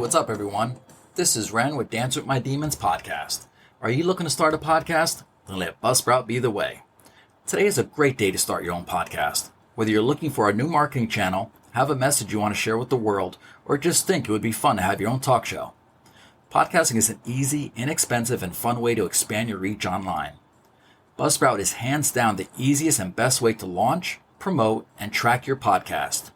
what's up, everyone? This is Ren with Dance with My Demons podcast. Are you looking to start a podcast? Then let Buzzsprout be the way. Today is a great day to start your own podcast. Whether you're looking for a new marketing channel, have a message you want to share with the world, or just think it would be fun to have your own talk show. Podcasting is an easy, inexpensive, and fun way to expand your reach online. Buzzsprout is hands down the easiest and best way to launch, promote, and track your podcast.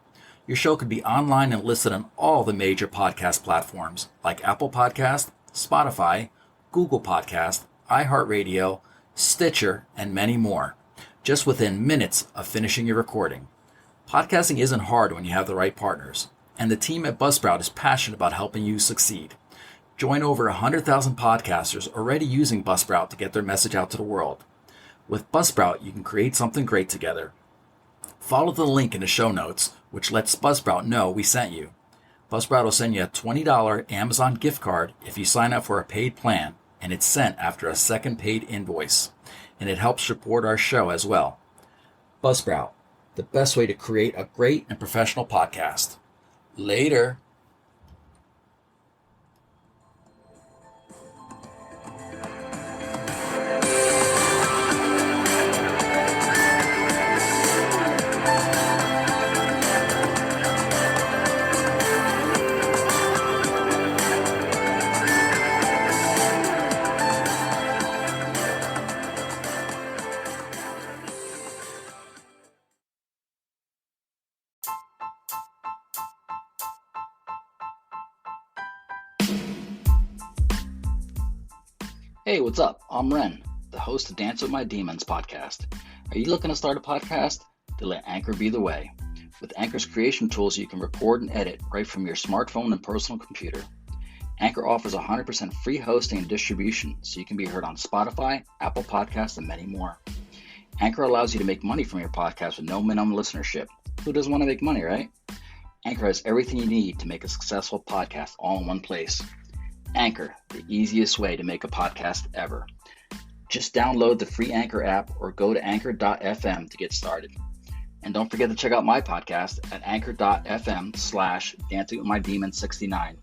Your show could be online and listed on all the major podcast platforms like Apple Podcast, Spotify, Google Podcast, iHeartRadio, Stitcher, and many more, just within minutes of finishing your recording. Podcasting isn't hard when you have the right partners, and the team at Buzzsprout is passionate about helping you succeed. Join over 100,000 podcasters already using Buzzsprout to get their message out to the world. With Buzzsprout, you can create something great together. Follow the link in the show notes, which lets Buzzsprout know we sent you. Buzzsprout will send you a $20 Amazon gift card if you sign up for a paid plan, and it's sent after a second paid invoice. And it helps support our show as well. Buzzsprout, the best way to create a great and professional podcast. Later. Hey, what's up? I'm Ren, the host of Dance with My Demons podcast. Are you looking to start a podcast? Then let Anchor be the way. With Anchor's creation tools, you can record and edit right from your smartphone and personal computer. Anchor offers 100% free hosting and distribution, so you can be heard on Spotify, Apple Podcasts, and many more. Anchor allows you to make money from your podcast with no minimum listenership. Who doesn't want to make money, right? Anchor has everything you need to make a successful podcast all in one place. Anchor, the easiest way to make a podcast ever. Just download the free Anchor app or go to anchor.fm to get started. And don't forget to check out my podcast at anchor.fm/dancingwithmydemons69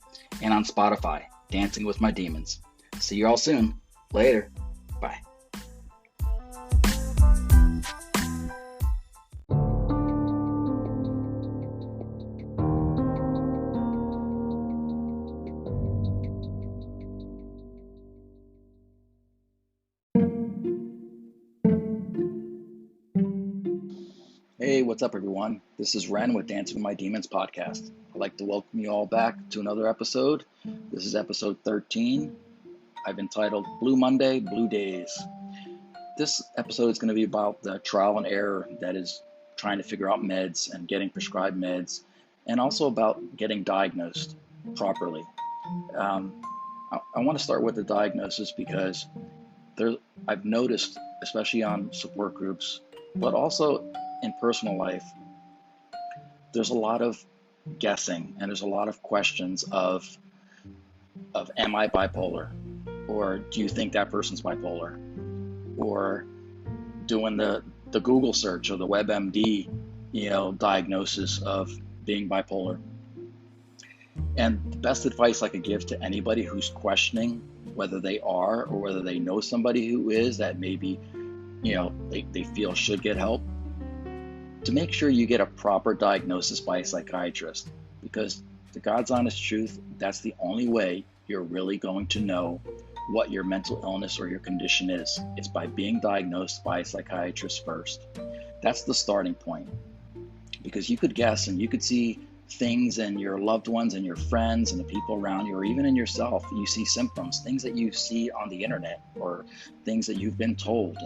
and on Spotify, Dancing with My Demons. See you all soon. Later. Bye. Hey, what's up, everyone? This is Ren with Dancing with My Demons podcast. I'd like to welcome you all back to another episode. This is episode 13. I've entitled Blue Monday, Blue Days. This episode is going to be about the trial and error that is trying to figure out meds and getting prescribed meds, and also about getting diagnosed properly. I want to start with the diagnosis because I've noticed, especially on support groups, but also in personal life, there's a lot of guessing and there's a lot of questions of am I bipolar, or do you think that person's bipolar, or doing the Google search or the WebMD diagnosis of being bipolar. And the best advice I could give to anybody who's questioning whether they are or whether they know somebody who is, that maybe they feel should get help, to make sure you get a proper diagnosis by a psychiatrist, because the God's honest truth, that's the only way you're really going to know what your mental illness or your condition is. It's by being diagnosed by a psychiatrist first. That's the starting point, because you could guess and you could see things in your loved ones and your friends and the people around you, or even in yourself. You see symptoms, things that you see on the internet or things that you've been told,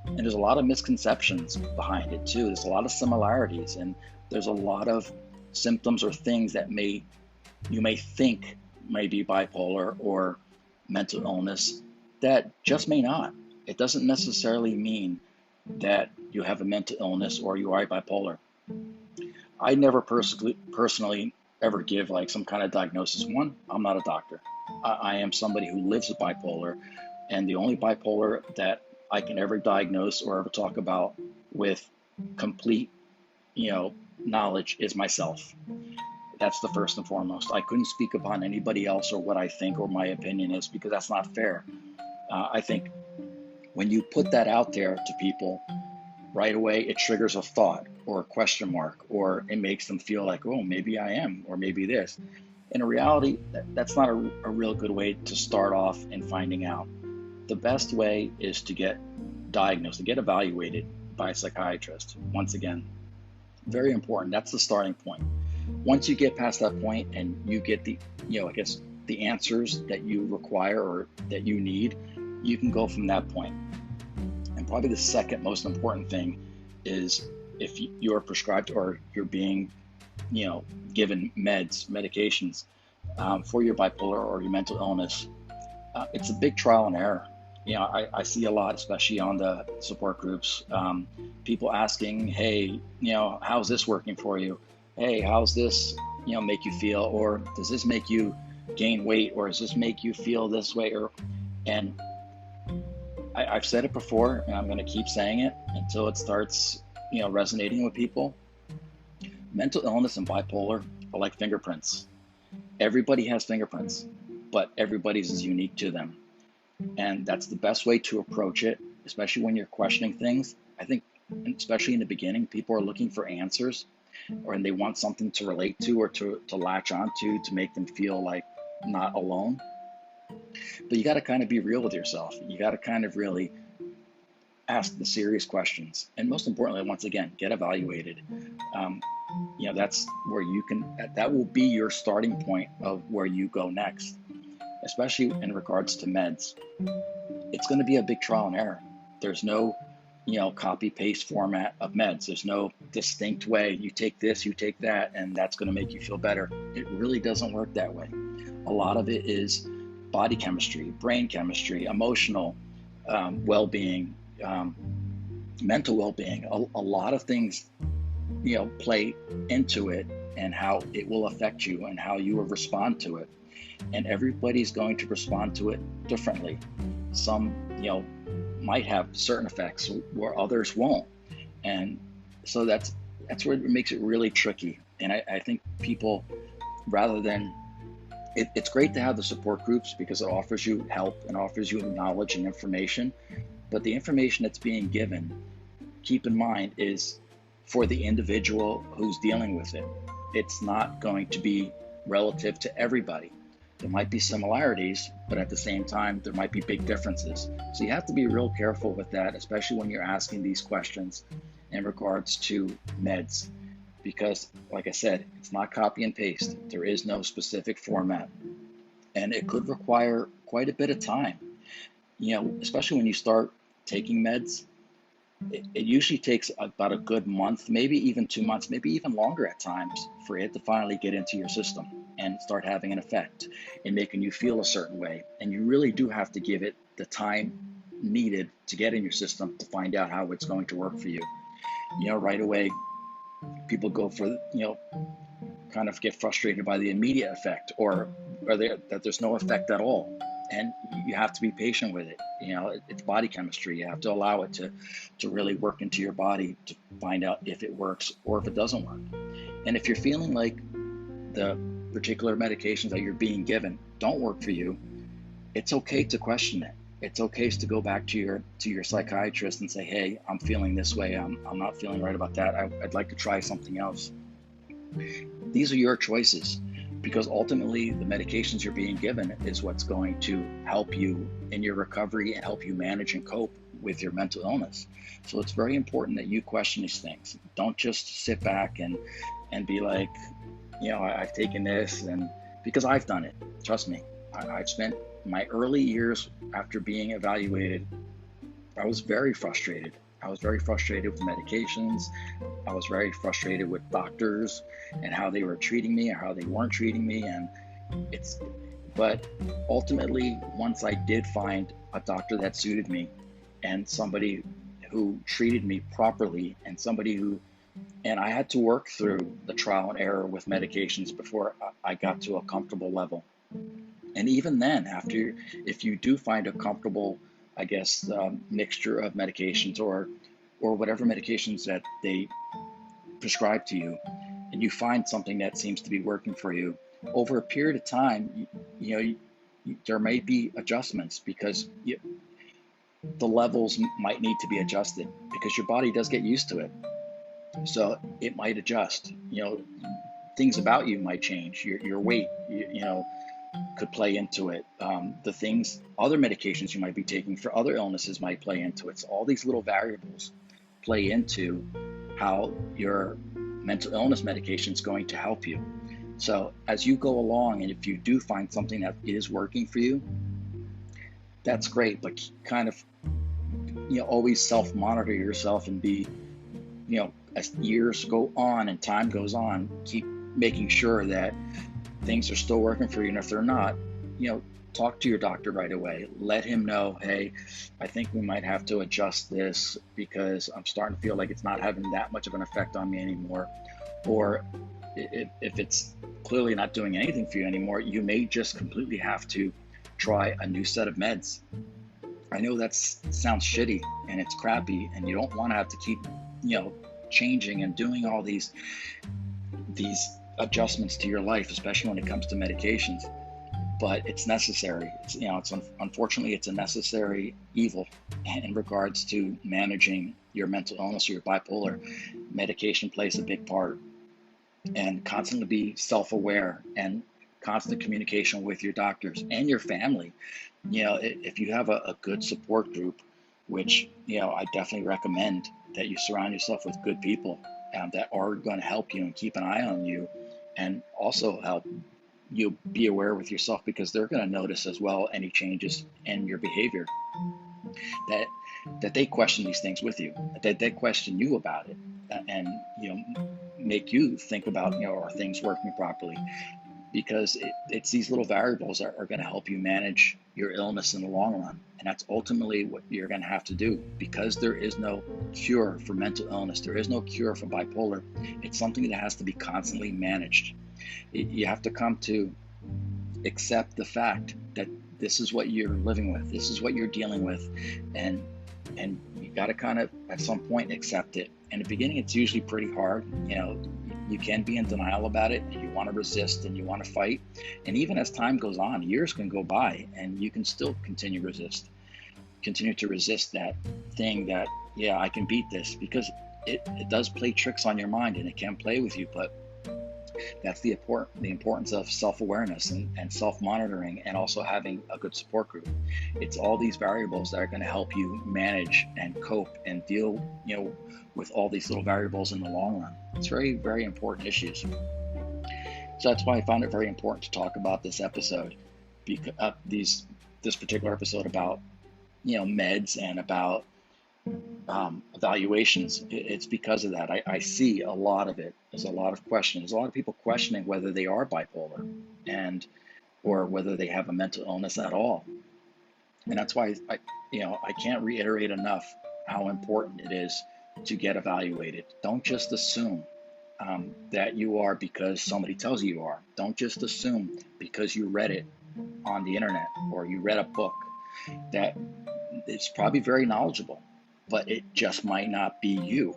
and there's a lot of misconceptions behind it too. There's a lot of similarities, and there's a lot of symptoms or things that you may think may be bipolar or mental illness that just may not. It doesn't necessarily mean that you have a mental illness or you are bipolar. I never personally ever give like some kind of diagnosis. One, I'm not a doctor. I am somebody who lives with bipolar, and the only bipolar that I can ever diagnose or ever talk about with complete, knowledge is myself. That's the first and foremost. I couldn't speak upon anybody else or what I think or my opinion is, because that's not fair. I think when you put that out there to people, right away it triggers a thought or a question mark, or it makes them feel like, oh, maybe I am, or maybe this. In reality, that's not a real good way to start off in finding out. The best way is to get diagnosed, to get evaluated by a psychiatrist. Once again, very important. That's the starting point. Once you get past that point and you get the, the answers that you require or that you need, you can go from that point. And probably the second most important thing is if you're prescribed or you're being, given medications for your bipolar or your mental illness, it's a big trial and error. I see a lot, especially on the support groups, people asking, hey, how's this working for you? Hey, how's this, make you feel? Or does this make you gain weight? Or does this make you feel this way? And I've said it before, and I'm going to keep saying it until it starts, resonating with people. Mental illness and bipolar are like fingerprints. Everybody has fingerprints, but everybody's is unique to them. And that's the best way to approach it, especially when you're questioning things. I think, especially in the beginning, people are looking for answers, and they want something to relate to or to latch onto to make them feel like not alone. But you got to kind of be real with yourself. You got to kind of really ask the serious questions. And most importantly, once again, get evaluated. That's where that will be your starting point of where you go next, especially in regards to meds. It's going to be a big trial and error. There's no, copy paste format of meds. There's no distinct way. You take this, you take that, and that's going to make you feel better. It really doesn't work that way. A lot of it is body chemistry, brain chemistry, emotional well-being, mental well-being. A lot of things, play into it and how it will affect you and how you will respond to it. And everybody's going to respond to it differently. Some, might have certain effects where others won't. And so that's where it makes it really tricky. And I think people, rather than, it's great to have the support groups because it offers you help and offers you knowledge and information. But the information that's being given, keep in mind, is for the individual who's dealing with it. It's not going to be relative to everybody. There might be similarities, but at the same time, there might be big differences. So you have to be real careful with that, especially when you're asking these questions in regards to meds. Because, like I said, it's not copy and paste. There is no specific format. And it could require quite a bit of time. Especially when you start taking meds, it usually takes about a good month, maybe even 2 months, maybe even longer at times, for it to finally get into your system and start having an effect and making you feel a certain way. And you really do have to give it the time needed to get in your system to find out how it's going to work for you. Right away, people go for, kind of get frustrated by the immediate effect or that there's no effect at all. And you have to be patient with it. It's body chemistry. You have to allow it to really work into your body to find out if it works or if it doesn't work. And if you're feeling like the particular medications that you're being given don't work for you, it's okay to question it. It's okay to go back to your psychiatrist and say, hey, I'm feeling this way. I'm not feeling right about that. I'd like to try something else. These are your choices, because ultimately the medications you're being given is what's going to help you in your recovery and help you manage and cope with your mental illness. So it's very important that you question these things. Don't just sit back and be like, I've taken this, and because I've done it. Trust me, I've spent my early years after being evaluated, I was very frustrated. I was very frustrated with medications. I was very frustrated with doctors and how they were treating me or how they weren't treating me. But ultimately, once I did find a doctor that suited me and somebody who treated me properly and I had to work through the trial and error with medications before I got to a comfortable level. And even then, if you do find a comfortable, mixture of medications or whatever medications that they prescribe to you, and you find something that seems to be working for you, over a period of time, there may be adjustments because the levels might need to be adjusted because your body does get used to it. So it might adjust. Things about you might change. Your weight, could play into it. Other medications you might be taking for other illnesses might play into it. So all these little variables play into how your mental illness medication is going to help you. So as you go along, and if you do find something that is working for you, that's great, but kind of, always self-monitor yourself and be, as years go on and time goes on, keep making sure that things are still working for you. And if they're not, talk to your doctor right away. Let him know, hey, I think we might have to adjust this because I'm starting to feel like it's not having that much of an effect on me anymore. Or if it's clearly not doing anything for you anymore, you may just completely have to try a new set of meds. I know that sounds shitty and it's crappy, and you don't want to have to keep, changing and doing all these adjustments to your life, especially when it comes to medications. But it's necessary. Unfortunately, it's a necessary evil in regards to managing your mental illness or your bipolar. Medication plays a big part, and constantly be self-aware and constant communication with your doctors and your family. If you have a good support group, which, I definitely recommend that you surround yourself with good people that are going to help you and keep an eye on you, and also help you be aware with yourself, because they're going to notice as well any changes in your behavior, that they question these things with you, that they question you about it, and make you think about, are things working properly, because it's these little variables that are going to help you manage your illness in the long run. And that's ultimately what you're going to have to do, because there is no cure for mental illness. There is no cure for bipolar. It's something that has to be constantly managed. You have to come to accept the fact that this is what you're living with. This is what you're dealing with. And you got to kind of, at some point, accept it. In the beginning, it's usually pretty hard. You can be in denial about it, and you want to resist and you want to fight. And even as time goes on, years can go by, and you can still continue to resist that thing that, I can beat this, because it does play tricks on your mind, and it can play with you. But that's the importance of self-awareness and self-monitoring, and also having a good support group. It's all these variables that are going to help you manage and cope and deal, with all these little variables in the long run. It's very, very important issues. So that's why I found it very important to talk about this episode, this particular episode about, meds and about evaluations. It's because of that. I see a lot of it. There's a lot of questions. There's a lot of people questioning whether they are bipolar or whether they have a mental illness at all. And that's why I can't reiterate enough how important it is to get evaluated. Don't just assume that you are because somebody tells you are. Don't just assume because you read it on the internet or you read a book that it's probably very knowledgeable, but it just might not be you.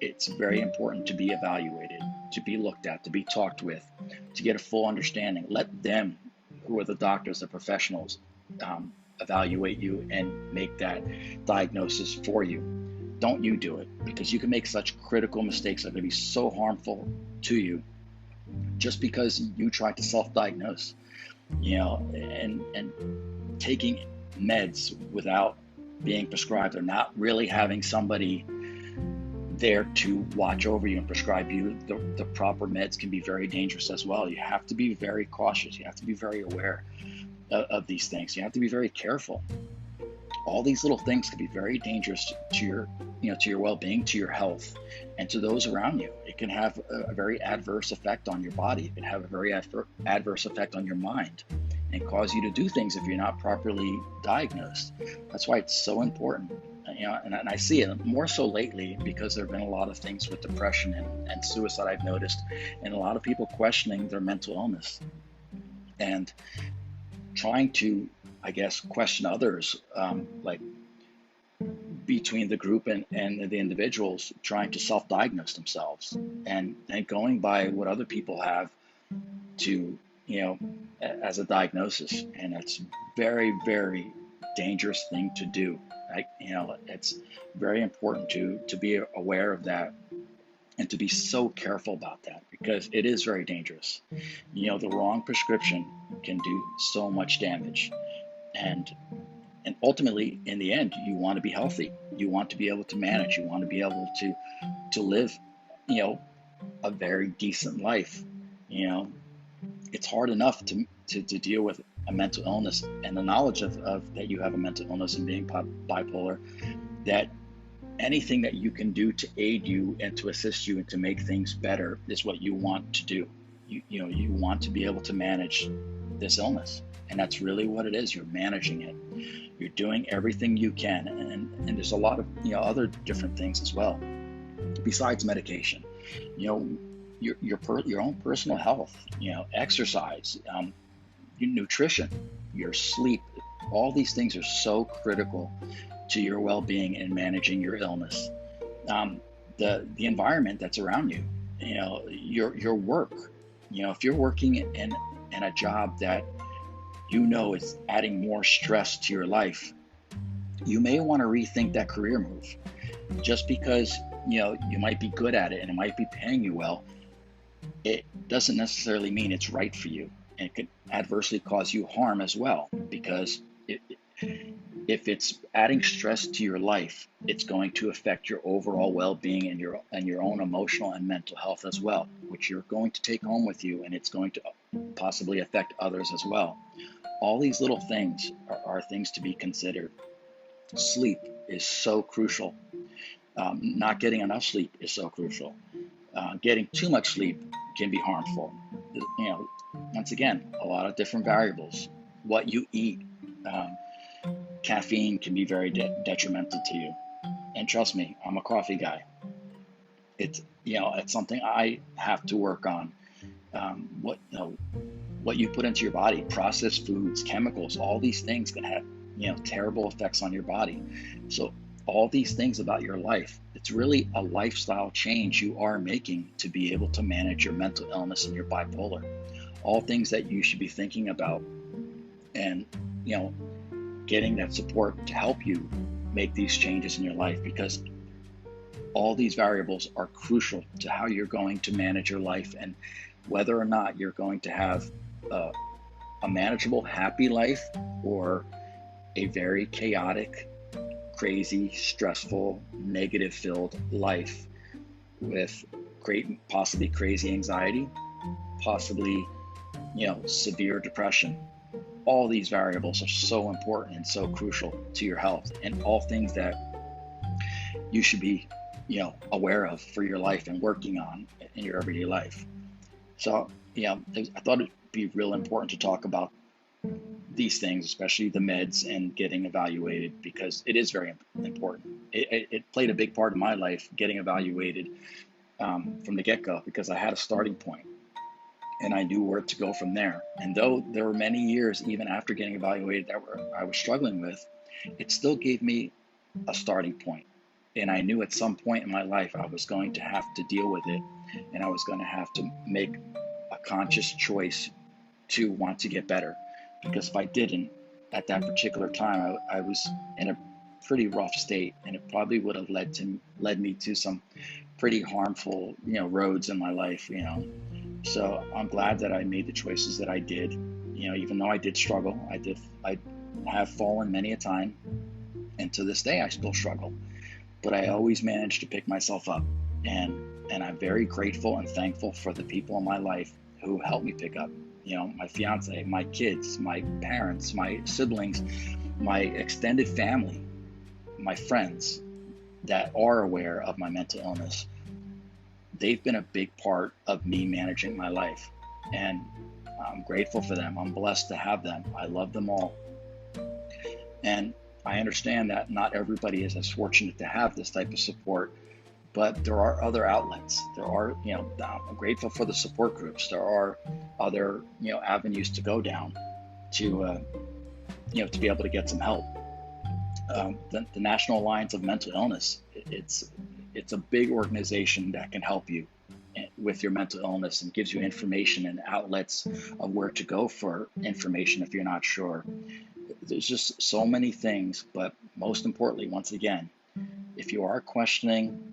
It's very important to be evaluated, to be looked at, to be talked with, to get a full understanding. Let them, who are the doctors, the professionals, evaluate you and make that diagnosis for you. Don't you do it, because you can make such critical mistakes that are going to be so harmful to you just because you tried to self-diagnose, and taking meds without being prescribed, or not really having somebody there to watch over you and prescribe you the proper meds, can be very dangerous as well. You have to be very cautious. You have to be very aware of these things. You have to be very careful. All these little things can be very dangerous to your well-being, to your health, and to those around you. It can have a very adverse effect on your body. It can have a very adverse effect on your mind, and cause you to do things if you're not properly diagnosed. That's why it's so important. And I see it more so lately, because there have been a lot of things with depression and suicide, I've noticed, and a lot of people questioning their mental illness and trying to, I guess, question others, like between the group and the individuals trying to self-diagnose themselves and going by what other people have to, as a diagnosis. And it's very, very dangerous thing to do. It's very important to be aware of that and to be so careful about that, because it is very dangerous. The wrong prescription can do so much damage. And ultimately, in the end, you want to be healthy. You want to be able to manage. You want to be able to live, a very decent life. It's hard enough to deal with a mental illness and the knowledge of that you have a mental illness and being bipolar, that anything that you can do to aid you and to assist you and to make things better is what you want to do. You want to be able to manage this illness. And that's really what it is. You're managing it. You're doing everything you can. And there's a lot of, other different things as well, besides medication. Your own personal health, exercise, your nutrition, your sleep, all these things are so critical to your well-being and managing your illness. The environment that's around you, your work, if you're working in a job that is adding more stress to your life, you may want to rethink that career move. Just because you might be good at it and it might be paying you well, it doesn't necessarily mean it's right for you. And it could adversely cause you harm as well, because if it's adding stress to your life, it's going to affect your overall well-being and your own emotional and mental health as well, which you're going to take home with you, and it's going to possibly affect others as well. All these little things are things to be considered. Sleep is so crucial. Not getting enough sleep is so crucial. Getting too much sleep can be harmful. Once again, a lot of different variables. What you eat, caffeine can be very detrimental to you. And trust me, I'm a coffee guy. It's something I have to work on. What you put into your body, processed foods, chemicals, all these things can have, terrible effects on your body. So all these things about your life, it's really a lifestyle change you are making to be able to manage your mental illness and your bipolar. All things that you should be thinking about, and, getting that support to help you make these changes in your life, because all these variables are crucial to how you're going to manage your life and whether or not you're going to have a manageable, happy life, or a very chaotic, crazy, stressful, negative-filled life with possibly crazy anxiety, possibly, severe depression. All these variables are so important and so crucial to your health, and all things that you should be, aware of for your life and working on in your everyday life. So, I thought it'd be real important to talk about these things, especially the meds and getting evaluated, because it is very important. It played a big part of my life, getting evaluated from the get-go, because I had a starting point and I knew where to go from there. And though there were many years, even after getting evaluated, that I was struggling with, it still gave me a starting point. And I knew at some point in my life I was going to have to deal with it, and I was going to have to make a conscious choice to want to get better. Because if I didn't, at that particular time, I was in a pretty rough state, and it probably would have led me to some pretty harmful, roads in my life, So I'm glad that I made the choices that I did. Even though I did struggle, I have fallen many a time, and to this day I still struggle. But I always managed to pick myself up, and I'm very grateful and thankful for the people in my life who helped me pick up. My fiance, my kids, my parents, my siblings, my extended family, my friends that are aware of my mental illness. They've been a big part of me managing my life, and I'm grateful for them. I'm blessed to have them. I love them all. And I understand that not everybody is as fortunate to have this type of support, but there are other outlets. There are, I'm grateful for the support groups. There are other, avenues to go down to be able to get some help. the National Alliance of Mental Illness. It's a big organization that can help you with your mental illness and gives you information and outlets of where to go for information if you're not sure. There's just so many things, but most importantly, once again, if you are questioning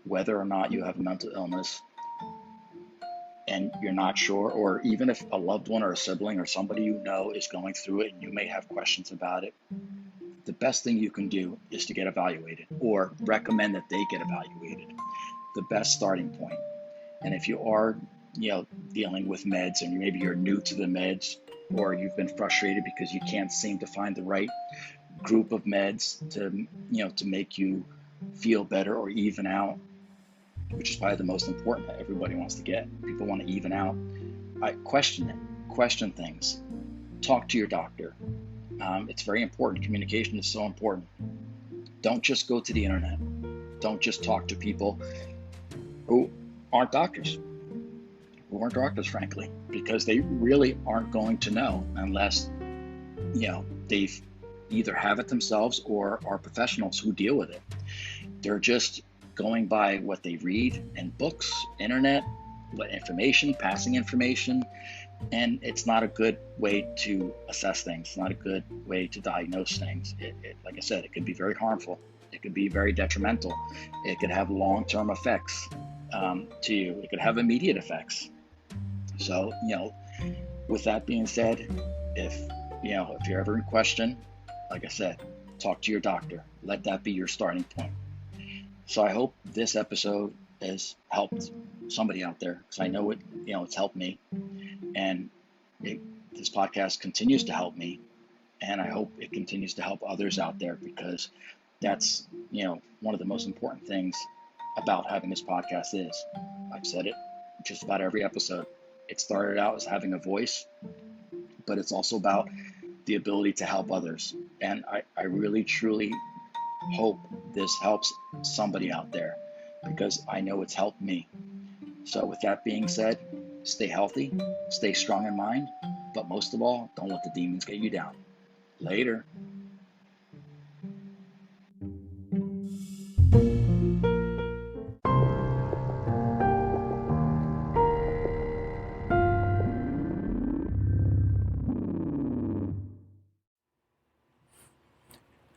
whether or not you have a mental illness and you're not sure, or even if a loved one or a sibling or somebody you know is going through it and you may have questions about it, the best thing you can do is to get evaluated or recommend that they get evaluated. The best starting point. And if you are, dealing with meds and maybe you're new to the meds, or you've been frustrated because you can't seem to find the right group of meds to make you feel better or even out, which is probably the most important that everybody wants to get. People want to even out. Question it. Question things. Talk to your doctor. It's very important. Communication is so important. Don't just go to the internet. Don't just talk to people who aren't doctors, frankly, because they really aren't going to know unless, they've either have it themselves or are professionals who deal with it. They're just going by what they read in books, internet, what information, passing information, and it's not a good way to assess things. It's not a good way to diagnose things. Like I said, it could be very harmful. It could be very detrimental. It could have long-term effects to you. It could have immediate effects. So, with that being said, if you're ever in question, like I said, talk to your doctor. Let that be your starting point. So I hope this episode has helped somebody out there, because I know it's helped me, and this podcast continues to help me, and I hope it continues to help others out there, because that's one of the most important things about having this podcast is, I've said it just about every episode, it started out as having a voice, but it's also about the ability to help others. And I really, truly hope this helps somebody out there, because I know it's helped me. So with that being said, stay healthy, stay strong in mind, but most of all, don't let the demons get you down. Later.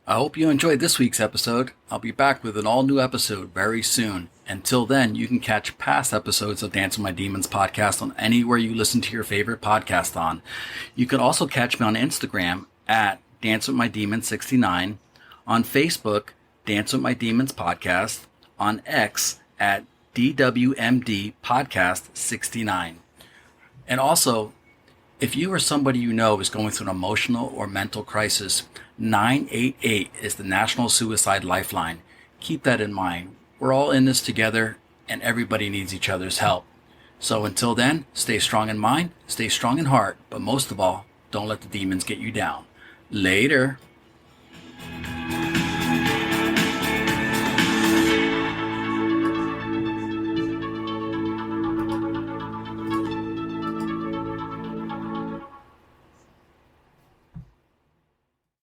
I hope you enjoyed this week's episode. I'll be back with an all-new episode very soon. Until then, you can catch past episodes of Dance with My Demons podcast on anywhere you listen to your favorite podcast on. You can also catch me on Instagram at Dance with My Demons 69, on Facebook, Dance with My Demons podcast, on X at DWMD podcast 69. And also, if you or somebody you know is going through an emotional or mental crisis, 988 is the National Suicide Lifeline. Keep that in mind. We're all in this together, and everybody needs each other's help. So until then, stay strong in mind, stay strong in heart, but most of all, don't let the demons get you down. Later.